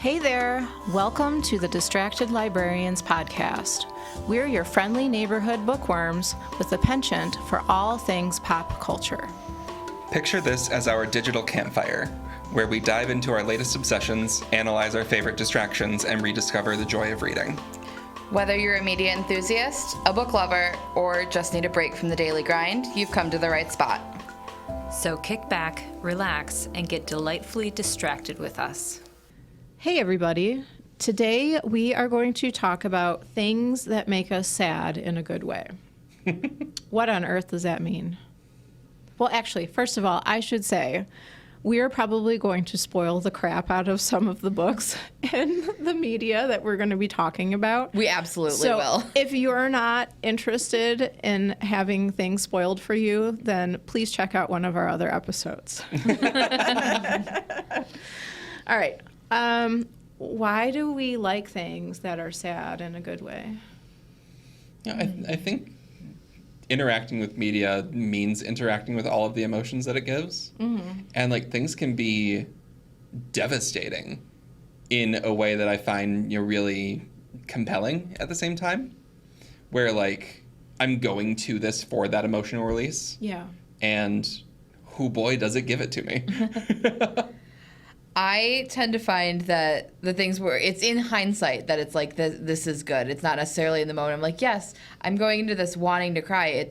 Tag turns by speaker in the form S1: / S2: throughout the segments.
S1: Hey there! Welcome to the Distracted Librarians podcast. We're your friendly neighborhood bookworms with a penchant for all things pop culture.
S2: Picture this as our digital campfire, where we dive into our latest obsessions, analyze our favorite distractions, and rediscover the joy of reading.
S3: Whether you're a media enthusiast, a book lover, or just need a break from the daily grind, you've come to the right spot.
S4: So kick back, relax, and get delightfully distracted with us.
S1: Hey everybody! Today we are going to talk about things that make us sad in a good way. What on earth does that mean? Well, actually, first of all, I should say we are probably going to spoil the crap out of some of the books and the media that we're going to be talking about.
S3: We absolutely will.
S1: If you're not interested in having things spoiled for you, then please check out one of our other episodes. All right. Why do we like things that are sad in a good way?
S2: Yeah, I think interacting with media means interacting with all of the emotions that it gives. Mm-hmm. And things can be devastating in a way that I find really compelling at the same time, where I'm going to this for that emotional release.
S1: Yeah. And
S2: oh boy, does it give it to me.
S3: I tend to find that the things where it's in hindsight that it's this is good. It's not necessarily in the moment. I'm like, yes, I'm going into this wanting to cry.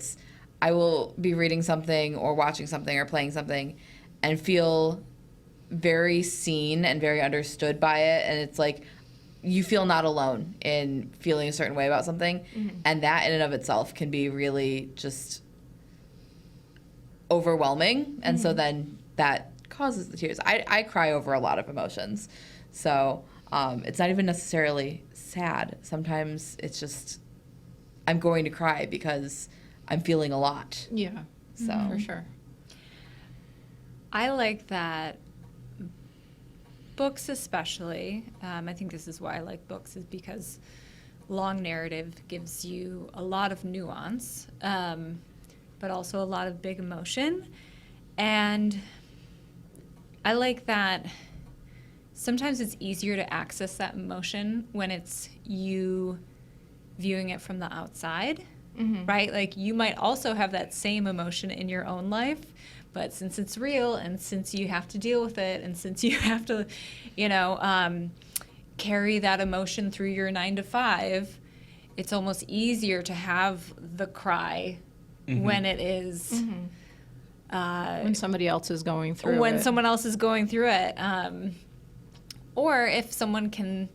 S3: I will be reading something or watching something or playing something and feel very seen and very understood by it. And it's you feel not alone in feeling a certain way about something. Mm-hmm. And that in and of itself can be really just overwhelming. And so then that causes the tears. I cry over a lot of emotions. So it's not even necessarily sad. Sometimes it's just I'm going to cry because I'm feeling a lot.
S1: Yeah.
S3: So
S1: for sure.
S4: I like that books especially, I think this is why I like books, is because long narrative gives you a lot of nuance, but also a lot of big emotion. And I like that sometimes it's easier to access that emotion when it's you viewing it from the outside, mm-hmm. right? You might also have that same emotion in your own life, but since it's real and since you have to deal with it and since you have to, carry that emotion through your 9 to 5, it's almost easier to have the cry mm-hmm. when it is... Mm-hmm.
S1: When somebody else is going through it.
S4: When someone else is going through it. Or if someone can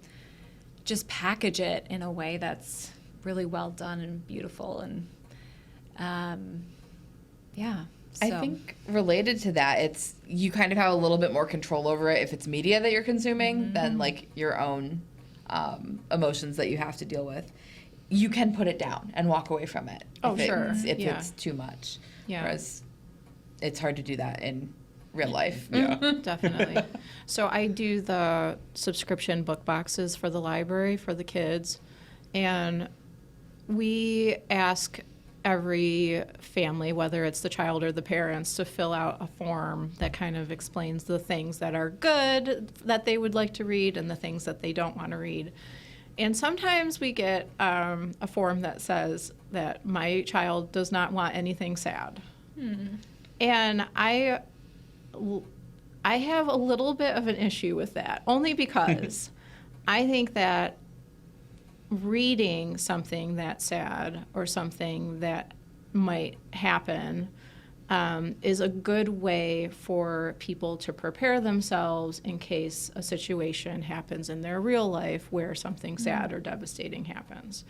S4: just package it in a way that's really well done and beautiful. And, yeah. So.
S3: I think related to that, it's you kind of have a little bit more control over it if it's media that you're consuming mm-hmm. than, your own emotions that you have to deal with. You can put it down and walk away from it if it's too much.
S1: Yeah.
S3: Whereas it's hard to do that in real life.
S2: Yeah.
S1: Definitely. So I do the subscription book boxes for the library for the kids, and we ask every family, whether it's the child or the parents, to fill out a form that kind of explains the things that are good that they would like to read and the things that they don't want to read. And sometimes we get a form that says that my child does not want anything sad. And I have a little bit of an issue with that, only because I think that reading something that's sad or something that might happen is a good way for people to prepare themselves in case a situation happens in their real life where something sad or devastating happens.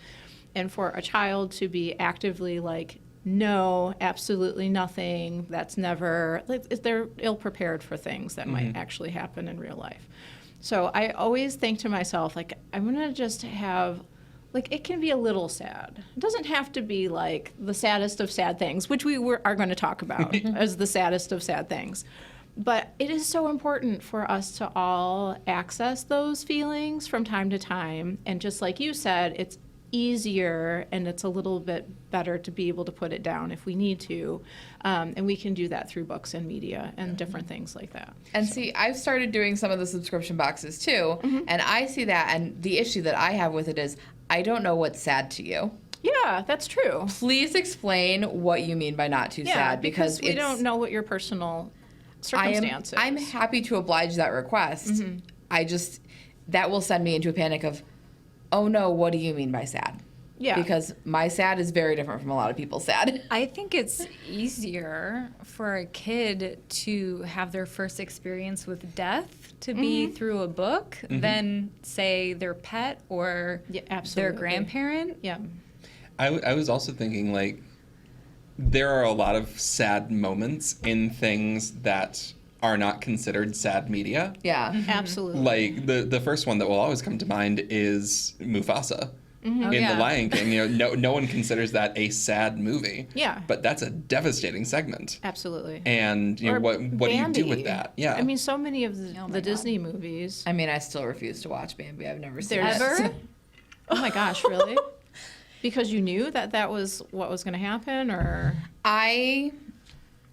S1: And for a child to be actively no, absolutely nothing. That's never, they're ill-prepared for things that might actually happen in real life. So I always think to myself, I'm going to just have, it can be a little sad. It doesn't have to be the saddest of sad things, which we are going to talk about as the saddest of sad things. But it is so important for us to all access those feelings from time to time. And just like you said, easier and it's a little bit better to be able to put it down if we need to. And we can do that through books and media and different things like that.
S3: And see, I've started doing some of the subscription boxes too, and I see that, and the issue that I have with it is I don't know what's sad to you.
S1: Yeah, that's true.
S3: Please explain what you mean by not too sad,
S1: because we
S3: it's,
S1: don't know what your personal circumstances.
S3: I'm happy to oblige that request. I just, that will send me into a panic of, oh no, what do you mean by sad?
S1: Yeah.
S3: Because my sad is very different from a lot of people's sad.
S4: I think it's easier for a kid to have their first experience with death to be through a book than, say, their pet or
S1: Yeah,
S4: their
S1: absolutely.
S4: grandparent.
S1: Yeah.
S2: I was also thinking, like, there are a lot of sad moments in things that are not considered sad media.
S3: Yeah.
S1: Absolutely.
S2: Like, the first one that will always come to mind is Mufasa.
S4: Oh,
S2: In
S4: yeah.
S2: The Lion King, you know, no one considers that a sad movie.
S1: Yeah.
S2: But that's a devastating segment.
S1: Absolutely.
S2: And, you know,
S1: Or
S2: what do you do with
S1: Bambi.
S2: that? Yeah.
S1: I mean, so many of the,
S4: Oh my
S1: the
S4: God.
S1: Disney movies.
S3: I mean, I still refuse to watch Bambi. I've never seen
S1: There's-
S3: it.
S1: Ever? Oh my gosh, really? Because you knew that that was what was going to happen, or
S3: I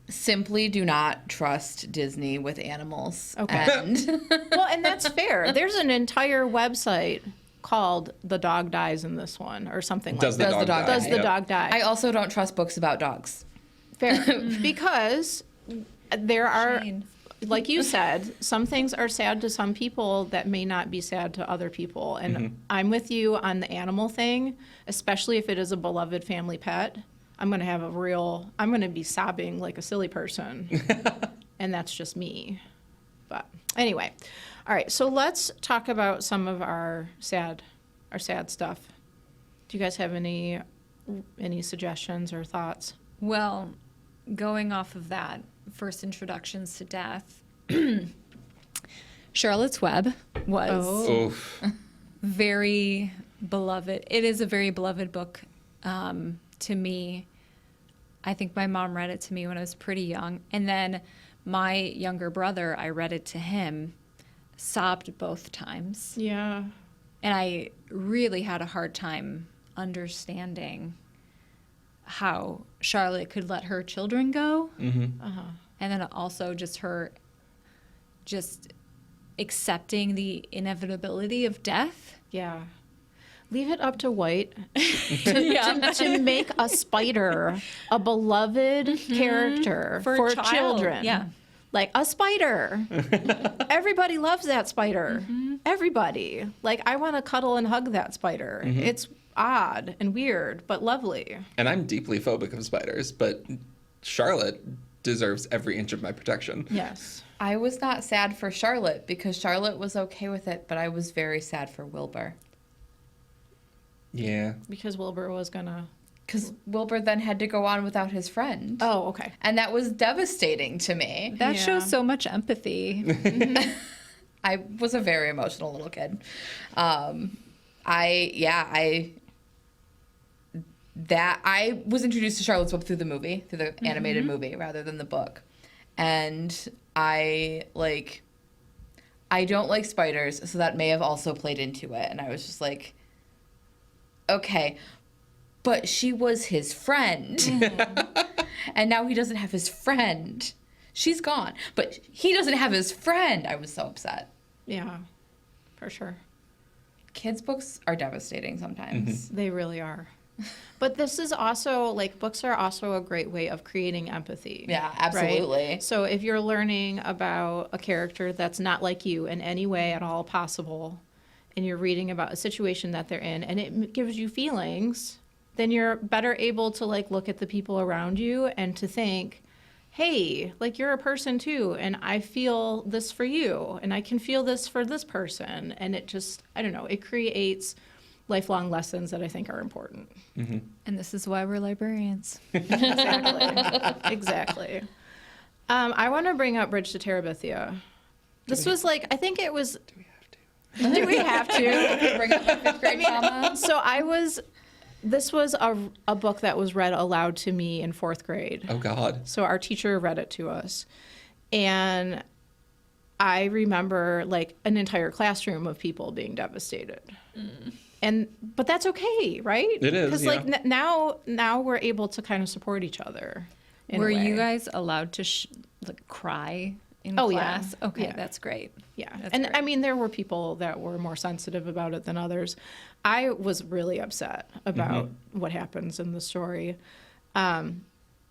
S3: simply do not trust Disney with animals.
S1: Okay.
S3: And
S1: well, and that's fair. There's an entire website called "The Dog Dies in This One" or something
S2: Does
S1: like
S2: the
S1: that.
S2: dog die?
S1: Does the
S2: Yep.
S1: dog die?
S3: I also don't trust books about dogs.
S1: Fair, because there are,
S4: Shane.
S1: like you said, some things are sad to some people that may not be sad to other people. And I'm with you on the animal thing, especially if it is a beloved family pet. I'm going to be sobbing like a silly person. And that's just me. But anyway, all right, so let's talk about some of our sad stuff. Do you guys have any suggestions or thoughts?
S4: Well, going off of that, first introductions to death, Charlotte's Web was
S1: Oh.
S2: Oof.
S4: very beloved. It is a very beloved book to me. I think my mom read it to me when I was pretty young. And then my younger brother, I read it to him, sobbed both times.
S1: Yeah.
S4: And I really had a hard time understanding how Charlotte could let her children go.
S1: Uh-huh.
S4: And then also just her just accepting the inevitability of death.
S1: Yeah. Leave it up to White to make a spider a beloved character for
S4: a child.
S1: children.
S4: Yeah.
S1: Like a spider. Everybody loves that spider. Everybody. Like, I want to cuddle and hug that spider. It's odd and weird, but lovely.
S2: And I'm deeply phobic of spiders, but Charlotte deserves every inch of my protection.
S1: Yes.
S3: I was not sad for Charlotte because Charlotte was okay with it, but I was very sad for Wilbur.
S2: Yeah.
S1: Because Wilbur was going to.
S3: Because Wilbur then had to go on without his friend.
S1: Oh, okay.
S3: And that was devastating to me.
S4: That
S1: Yeah.
S4: shows so much empathy.
S3: I was a very emotional little kid. I was introduced to Charlotte's Web through the movie, through the animated movie rather than the book. And I don't like spiders, so that may have also played into it. And I was just like, okay, but she was his friend. And now he doesn't have his friend. She's gone, but he doesn't have his friend. I was so upset.
S1: Yeah, for sure.
S3: Kids' books are devastating sometimes.
S1: They really are. But this is also, like, books are also a great way of creating empathy.
S3: Yeah, absolutely.
S1: Right? So if you're learning about a character that's not like you in any way at all possible, and you're reading about a situation that they're in, and it gives you feelings, then you're better able to, like, look at the people around you and to think, hey, like, you're a person too, and I feel this for you, and I can feel this for this person. And it just, I don't know, it creates lifelong lessons that I think are important.
S4: And this is why we're librarians.
S1: Exactly. I want to bring up Bridge to Terabithia. This was like, I think it was. Do we have to?
S3: Bring up my fifth grade trauma.
S1: So this was a book that was read aloud to me in 4th grade.
S2: Oh, God.
S1: So our teacher read it to us. And I remember, like, an entire classroom of people being devastated. but that's okay, right?
S2: It is,
S1: because
S2: yeah.
S1: like now we're able to kind of support each other. in a
S4: Were you
S1: way.
S4: guys allowed to like cry in
S1: Oh, yeah.
S4: class? Okay,
S1: Yeah.
S4: that's great.
S1: Yeah.
S4: That's
S1: And
S4: great.
S1: I mean, there were people that were more sensitive about it than others. I was really upset about what happens in the story.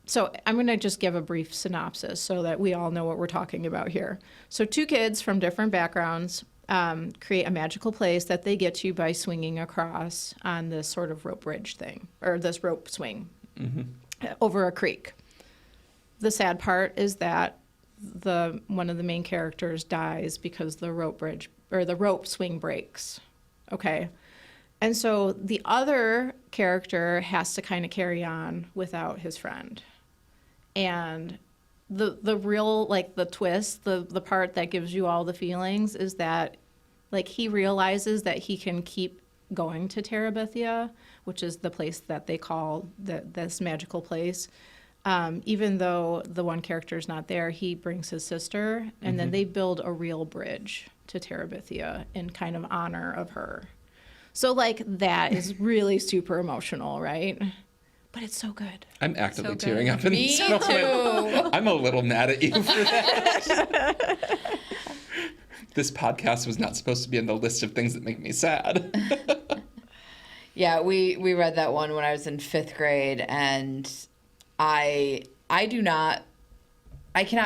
S1: So I'm going to just give a brief synopsis so that we all know what we're talking about here. So two kids from different backgrounds create a magical place that they get to by swinging across on this sort of rope bridge thing, or this rope swing over a creek. The sad part is that one of the main characters dies because the rope bridge or the rope swing breaks. Okay. And so the other character has to kind of carry on without his friend. And the real, like, the twist, the part that gives you all the feelings is that, like, he realizes that he can keep going to Terabithia, which is the place that they call this magical place. Even though the one character is not there, he brings his sister, and then they build a real bridge to Terabithia in kind of honor of her. So, like, that is really super emotional, right? But it's so good.
S2: I'm actively
S4: So good.
S2: tearing up in
S3: Me
S2: this moment.
S3: too.
S2: I'm a little mad at you for that. This podcast was not supposed to be on the list of things that make me sad.
S3: Yeah, we read that one when I was in 5th grade, and I cannot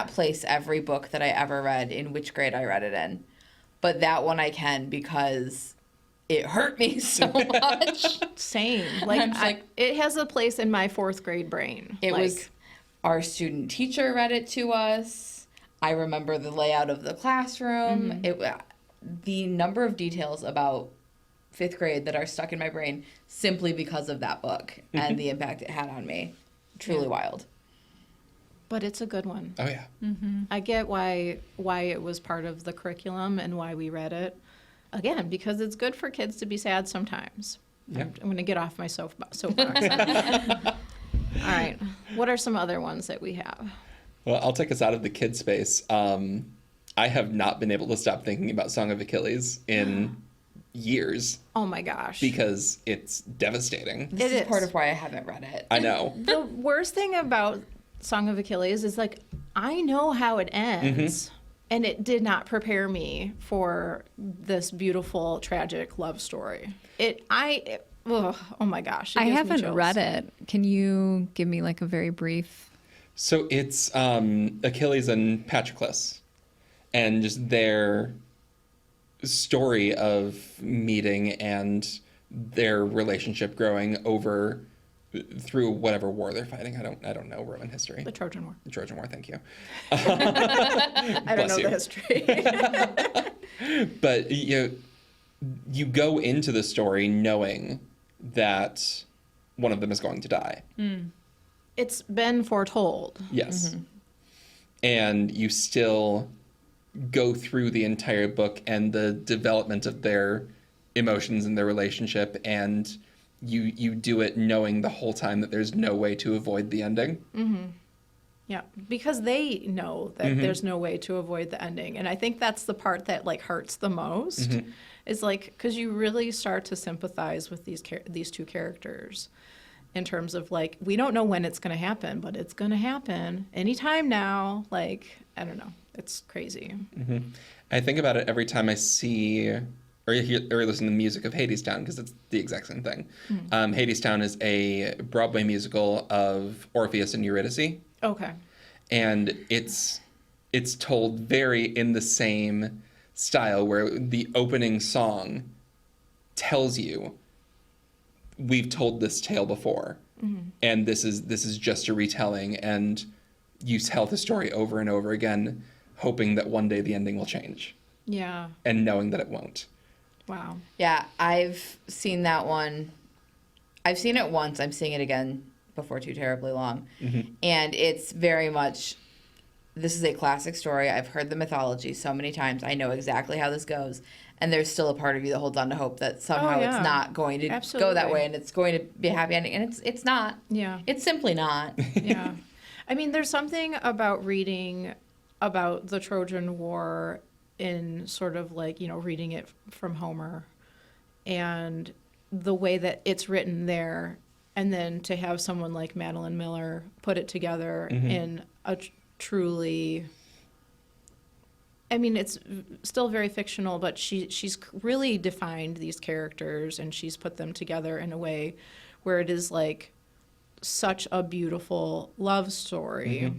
S3: place every book that I ever read in which grade I read it in. But that one I can, because it hurt me so much.
S1: Same. Like,
S3: I'm just like-
S1: it has a place in my 4th grade brain.
S3: It
S1: Like,
S3: was our student teacher read it to us. I remember the layout of the classroom. The number of details about 5th grade that are stuck in my brain simply because of that book and the impact it had on me. Truly wild.
S1: but it's a good one.
S2: Oh, yeah.
S1: I get why it was part of the curriculum and why we read it. Again, because it's good for kids to be sad sometimes.
S2: Yeah.
S1: I'm going to get off my soapbox. All right. What are some other ones that we have?
S2: Well, I'll take us out of the kid space. I have not been able to stop thinking about Song of Achilles in years
S1: Oh my gosh.
S2: because it's devastating.
S3: This
S1: It
S3: is
S1: is.
S3: part of why I haven't read it.
S2: I know.
S1: The worst thing about Song of Achilles is, like, I know how it ends. And it did not prepare me for this beautiful, tragic love story. Oh my gosh.
S4: I haven't read it. Can you give me like a very brief?
S2: So it's Achilles and Patroclus, and just their story of meeting and their relationship growing through whatever war they're fighting. I don't know Roman history.
S1: The Trojan War.
S2: The Trojan War, thank you.
S1: I don't know
S2: you.
S1: the history.
S2: But you go into the story knowing that one of them is going to die.
S1: It's been foretold.
S2: Yes. And you still go through the entire book and the development of their emotions and their relationship, and you do it knowing the whole time that there's no way to avoid the ending.
S1: Yeah, because they know that there's no way to avoid the ending. And I think that's the part that, like, hurts the most. Is, like, because you really start to sympathize with these two characters in terms of, like, we don't know when it's going to happen, but it's going to happen anytime now. Like, I don't know. It's crazy.
S2: I think about it every time I see or listen to the music of Hadestown, because it's the exact same thing. Hadestown is a Broadway musical of Orpheus and Eurydice.
S1: Okay.
S2: And it's told very in the same style, where the opening song tells you, we've told this tale before, and this is just a retelling, and you tell the story over and over again, hoping that one day the ending will change,
S1: Yeah.
S2: and knowing that it won't.
S1: Wow.
S3: Yeah, I've seen that one. I've seen it once. I'm seeing it again before too terribly long. And it's very much, this is a classic story. I've heard the mythology so many times. I know exactly how this goes. And there's still a part of you that holds on to hope that somehow
S1: yeah.
S3: it's not going to go that
S1: Absolutely.
S3: way and it's going to be a happy ending. And it's not.
S1: Yeah.
S3: It's simply not.
S1: Yeah. I mean, there's something about reading about the Trojan War in sort of like, reading it from Homer. And the way that it's written there, and then to have someone like Madeline Miller put it together in a truly, I mean, it's still very fictional, but she's really defined these characters, and she's put them together in a way where it is like such a beautiful love story.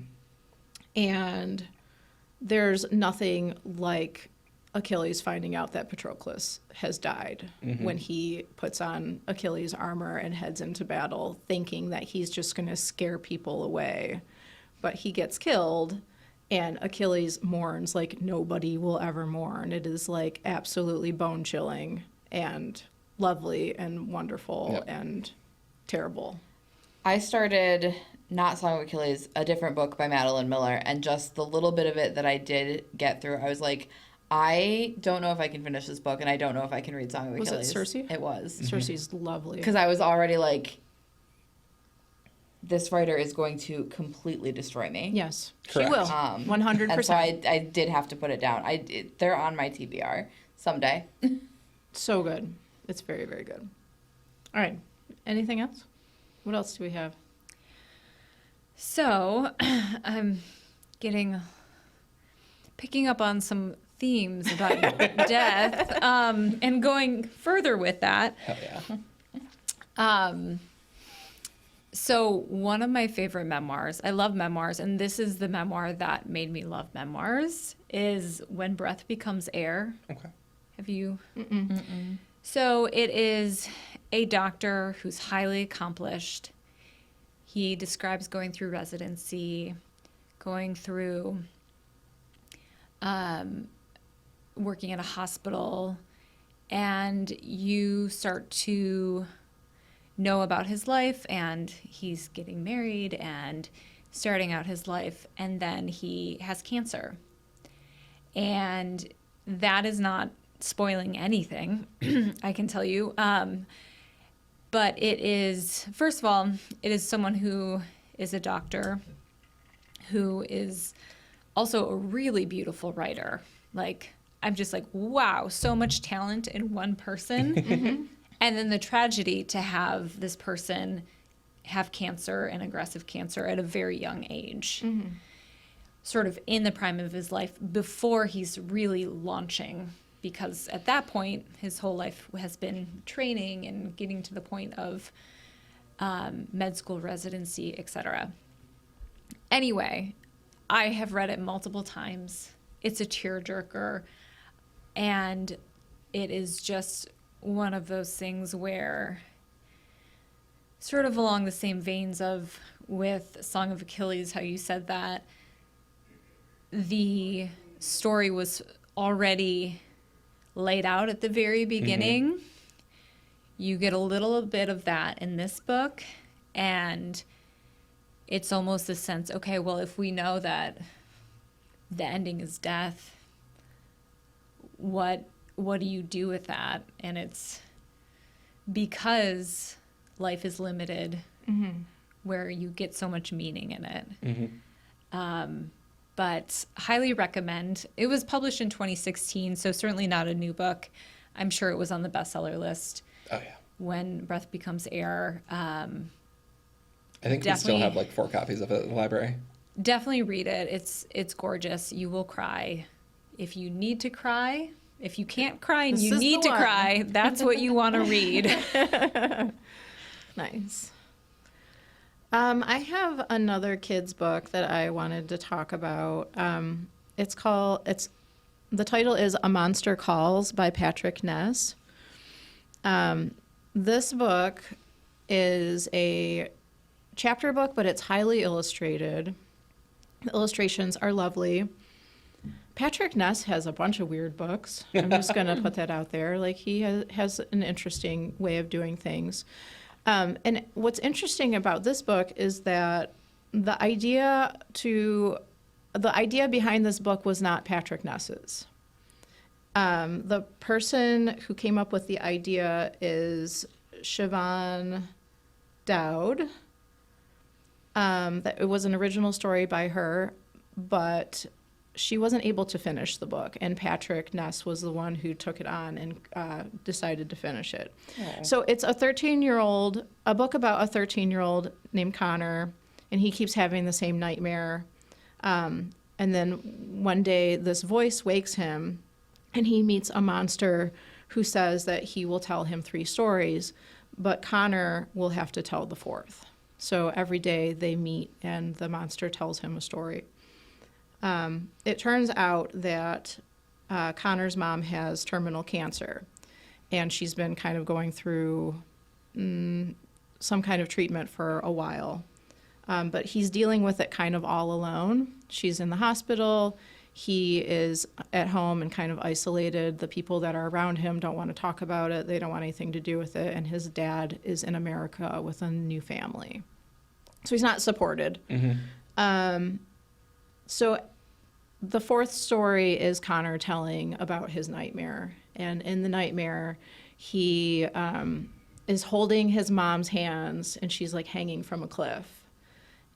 S1: And there's nothing like Achilles finding out that Patroclus has died when he puts on Achilles' armor and heads into battle, thinking that he's just going to scare people away. But he gets killed, and Achilles mourns like nobody will ever mourn. It is like absolutely bone-chilling and lovely and wonderful and terrible.
S3: I started not Song of Achilles, a different book by Madeline Miller, and just the little bit of it that I did get through, I was like, I don't know if I can finish this book, and I don't know if I can read Song of Achilles.
S1: Was it Circe?
S3: It was.
S1: Circe's lovely.
S3: Because I was already like, this writer is going to completely destroy me.
S1: Yes,
S2: Correct.
S1: she will. 100%.
S3: And so I did have to put it down. They're on my TBR someday.
S1: So good. It's very, very good. All right. Anything else? What else do we have?
S4: So, I'm picking up on some themes about death, and going further with that.
S2: Hell yeah.
S4: So one of my favorite memoirs, I love memoirs, and this is the memoir that made me love memoirs, is When Breath Becomes Air.
S2: Okay.
S4: Have you? So it is a doctor who's highly accomplished. He describes going through residency, going through working at a hospital, and you start to know about his life, and he's getting married and starting out his life, and then he has cancer. And that is not spoiling anything, I can tell you. But it is, first of all, it is someone who is a doctor, who is also a really beautiful writer. Like, I'm just like, wow, so much talent in one person. And then the tragedy to have this person have cancer and aggressive cancer at a very young age, sort of in the prime of his life before he's really launching. Because at that point, his whole life has been training and getting to the point of med school residency, etc. Anyway, I have read it multiple times. It's a tearjerker, and it is just one of those things where, sort of along the same veins of with Song of Achilles, how you said that the story was already laid out at the very beginning. You get a little bit of that in this book, and it's almost a sense, okay, well, if we know that the ending is death, what do you do with that? And it's because life is limited, where you get so much meaning in it. But highly recommend. It was published in 2016, so certainly not a new book. I'm sure it was on the bestseller list.
S2: Oh, yeah.
S4: When Breath Becomes Air.
S2: I think we still have like 4 copies of it in the library.
S4: Definitely read it. It's gorgeous. You will cry. If you need to cry, if you can't cry and you need to cry, that's what you want to read.
S1: Nice. I have another kid's book that I wanted to talk about. The title is A Monster Calls by Patrick Ness. This book is a chapter book, but it's highly illustrated. The illustrations are lovely. Patrick Ness has a bunch of weird books. I'm just going to put that out there. Like, he has an interesting way of doing things. And what's interesting about this book is that the idea behind this book was not Patrick Ness's. The person who came up with the idea is Siobhan Dowd. That it was an original story by her, but she wasn't able to finish the book, and Patrick Ness was the one who took it on and decided to finish it.
S2: Aw.
S1: So it's a book about a 13-year-old named Connor, and he keeps having the same nightmare. And then one day this voice wakes him, and he meets a monster who says that he will tell him 3 stories, but Connor will have to tell the 4th. So every day they meet, and the monster tells him a story. It turns out that Connor's mom has terminal cancer, and she's been kind of going through some kind of treatment for a while. But he's dealing with it kind of all alone. She's in the hospital. He is at home and kind of isolated. The people that are around him don't want to talk about it. They don't want anything to do with it. And his dad is in America with a new family. So he's not supported. So the 4th story is Connor telling about his nightmare. And in the nightmare, he is holding his mom's hands, and she's like hanging from a cliff.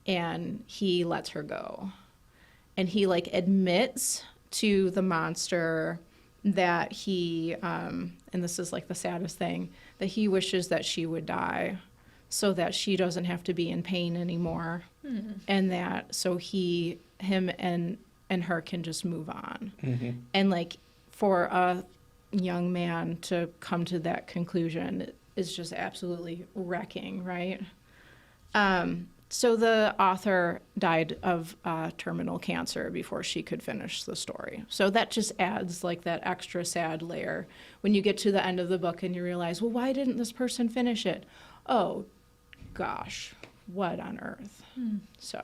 S1: And he lets her go. And he like admits to the monster that he, and this is like the saddest thing, that he wishes that she would die so that she doesn't have to be in pain anymore. And that so him and her can just move on. And like for a young man to come to that conclusion is just absolutely wrecking, right? So the author died of terminal cancer before she could finish the story. So that just adds like that extra sad layer when you get to the end of the book and you realize, well, why didn't this person finish it? Oh, gosh, what on earth? So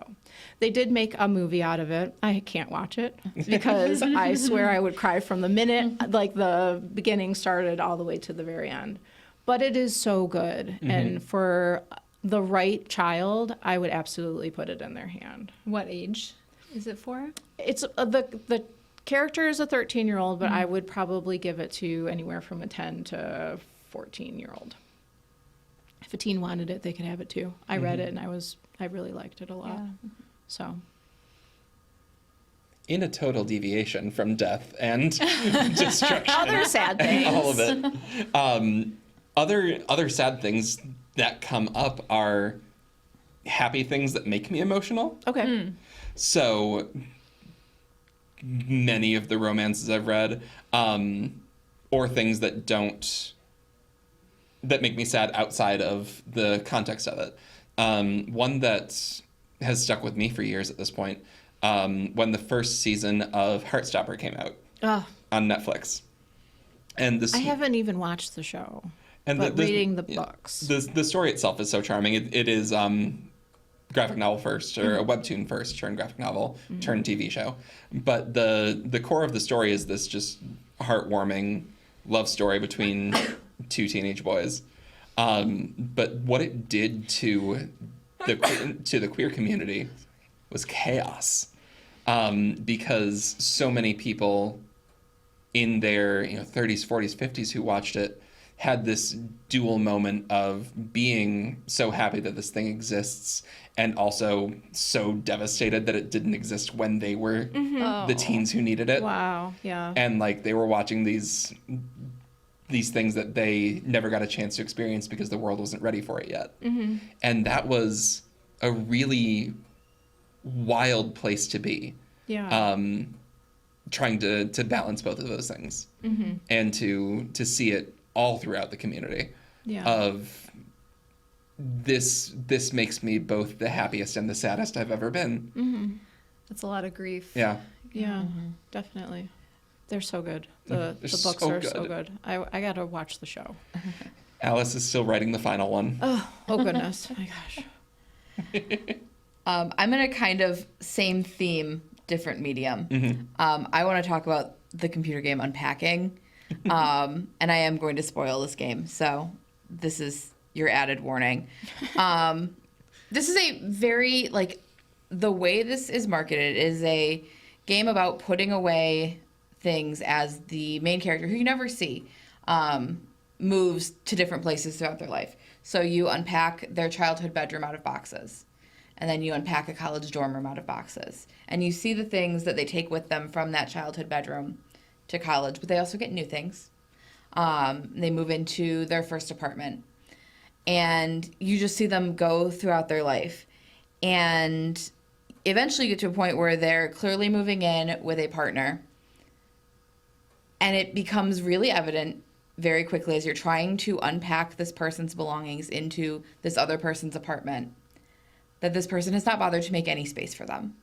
S1: they did make a movie out of it. I can't watch it because I swear I would cry from the minute like the beginning started all the way to the very end. But it is so good. And for the right child, I would absolutely put it in their hand.
S4: What age is it for?
S1: It's the character is a 13-year-old, but I would probably give it to anywhere from a 10 to 14-year-old. If a teen wanted it, they could have it too. I read it and I really liked it a lot.
S4: Yeah.
S1: So
S2: In a total deviation from death and destruction.
S1: other sad things.
S2: All of it. Other sad things that come up are happy things that make me emotional.
S1: Okay.
S2: So many of the romances I've read, or things that make me sad outside of the context of it. One that has stuck with me for years at this point, when the first season of Heartstopper came out on Netflix. And
S1: I haven't even watched the show,
S2: and
S1: but reading the books.
S2: The story itself is so charming. It is graphic novel first, or a webtoon first, turned graphic novel, turned TV show. But the core of the story is this just heartwarming love story between 2 teenage boys. But what it did to the queer community was chaos, because so many people in their 30s, 40s, 50s who watched it had this dual moment of being so happy that this thing exists and also so devastated that it didn't exist when they were the teens who needed it.
S1: Wow, yeah.
S2: And like they were watching these things that they never got a chance to experience because the world wasn't ready for it yet. And that was a really wild place to be.
S1: Yeah.
S2: Trying to balance both of those things and to see it all throughout the community of this makes me both the happiest and the saddest I've ever been.
S4: That's a lot of grief.
S2: Yeah.
S1: Yeah, definitely. They're so good. The
S2: They're
S1: books
S2: so
S1: are so
S2: good.
S1: good. I got to watch the show.
S2: Alice is still writing the final one.
S1: Oh goodness. Oh my gosh.
S3: I'm in a kind of same theme, different medium. I want to talk about the computer game Unpacking, and I am going to spoil this game, so this is your added warning. This is a very, the way this is marketed is a game about putting away things as the main character, who you never see, moves to different places throughout their life. So you unpack their childhood bedroom out of boxes. and then you unpack a college dorm room out of boxes. And you see the things that they take with them from that childhood bedroom to college, but they also get new things. They move into their first apartment. And you just see them go throughout their life. And eventually you get to a point where they're clearly moving in with a partner. And it becomes really evident very quickly as you're trying to unpack this person's belongings into this other person's apartment that this person has not bothered to make any space for them.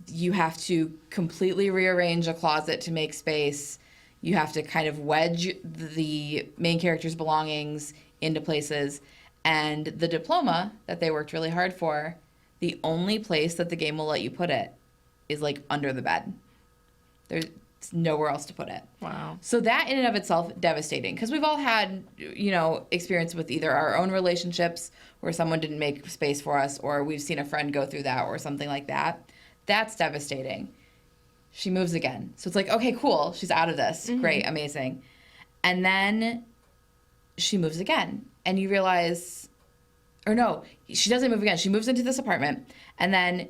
S3: You have to completely rearrange a closet to make space. You have to kind of wedge the main character's belongings into places. And the diploma that they worked really hard for, the only place that the game will let you put it is like under the bed. There's nowhere else to put it.
S1: Wow.
S3: So that in and of itself, devastating. Because we've all had, experience with either our own relationships where someone didn't make space for us, or we've seen a friend go through that or something like that. That's devastating. She moves again. So it's like, okay, cool. She's out of this. Great, amazing. And then she moves again. And you realize, or no, she doesn't move again. She moves into this apartment. And then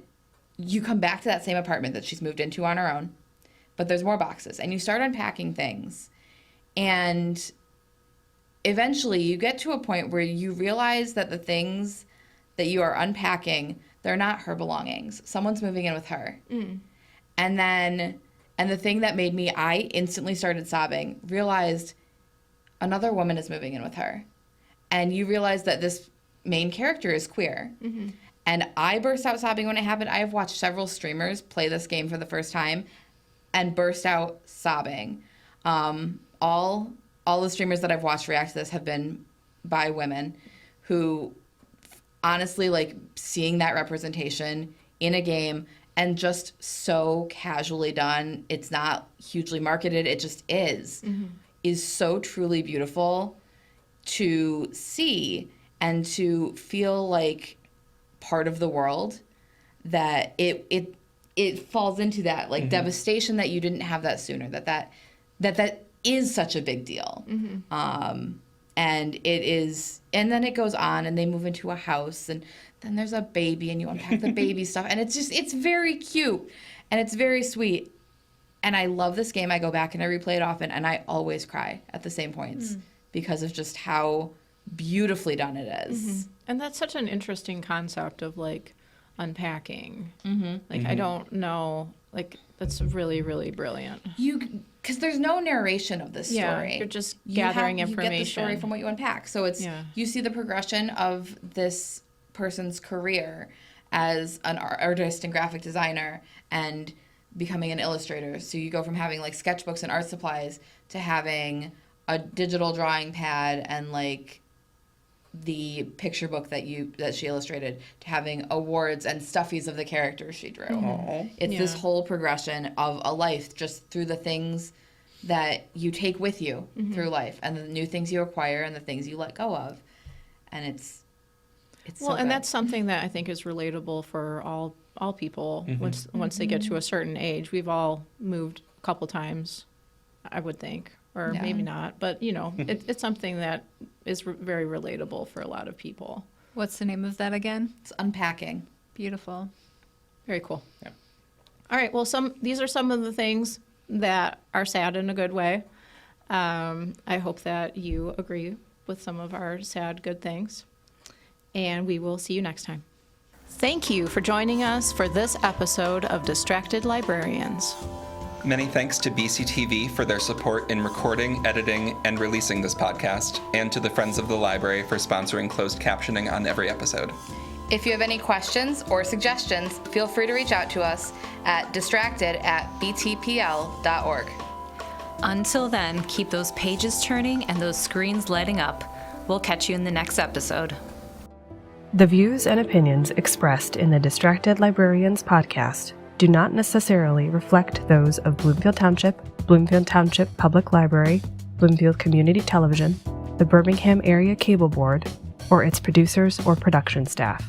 S3: you come back to that same apartment that she's moved into on her own. But there's more boxes. And you start unpacking things. And eventually you get to a point where you realize that the things that you are unpacking, they're not her belongings. Someone's moving in with her. And the thing that made me, I instantly started sobbing, realized another woman is moving in with her. And you realize that this main character is queer. And I burst out sobbing when it happened. I have watched several streamers play this game for the first time and burst out sobbing. All the streamers that I've watched react to this have been by women who honestly, like, seeing that representation in a game and just so casually done, it's not hugely marketed, it just is so truly beautiful to see and to feel like part of the world, that it falls into that, like, devastation that you didn't have that sooner, that is such a big deal. And it is, and then it goes on and they move into a house and then there's a baby and you unpack the baby stuff and it's very cute and it's very sweet. And I love this game. I go back and I replay it often and I always cry at the same points because of just how beautifully done it is.
S1: And that's such an interesting concept of, like, unpacking. I don't know, like, that's really, really brilliant.
S3: Because there's no narration of this story.
S1: Yeah, you're just gathering information.
S3: You get the story from what you unpack. So it's you see the progression of this person's career as an artist and graphic designer and becoming an illustrator. So you go from having, like, sketchbooks and art supplies to having a digital drawing pad and, like, the picture book that she illustrated, to having awards and stuffies of the characters she drew. It's this whole progression of a life just through the things that you take with you through life and the new things you acquire and the things you let go of. And it's
S1: well,
S3: so
S1: and
S3: good.
S1: that's something that I think is relatable for all people once they get to a certain age. We've all moved a couple times, I would think. Or maybe not, but, it's something that is very relatable for a lot of people.
S4: What's the name of that again?
S3: It's unpacking.
S4: Beautiful.
S1: Very cool.
S2: Yeah.
S1: All right, well, these are some of the things that are sad in a good way. I hope that you agree with some of our sad good things, and we will see you next time. Thank you for joining us for this episode of Distracted Librarians.
S2: Many thanks to BCTV for their support in recording, editing, and releasing this podcast, and to the Friends of the Library for sponsoring closed captioning on every episode.
S3: If you have any questions or suggestions, feel free to reach out to us at distracted@btpl.org.
S4: Until then, keep those pages turning and those screens lighting up. We'll catch you in the next episode.
S5: The views and opinions expressed in the Distracted Librarians podcast do not necessarily reflect those of Bloomfield Township Public Library, Bloomfield Community Television, the Birmingham Area Cable Board, or its producers or production staff.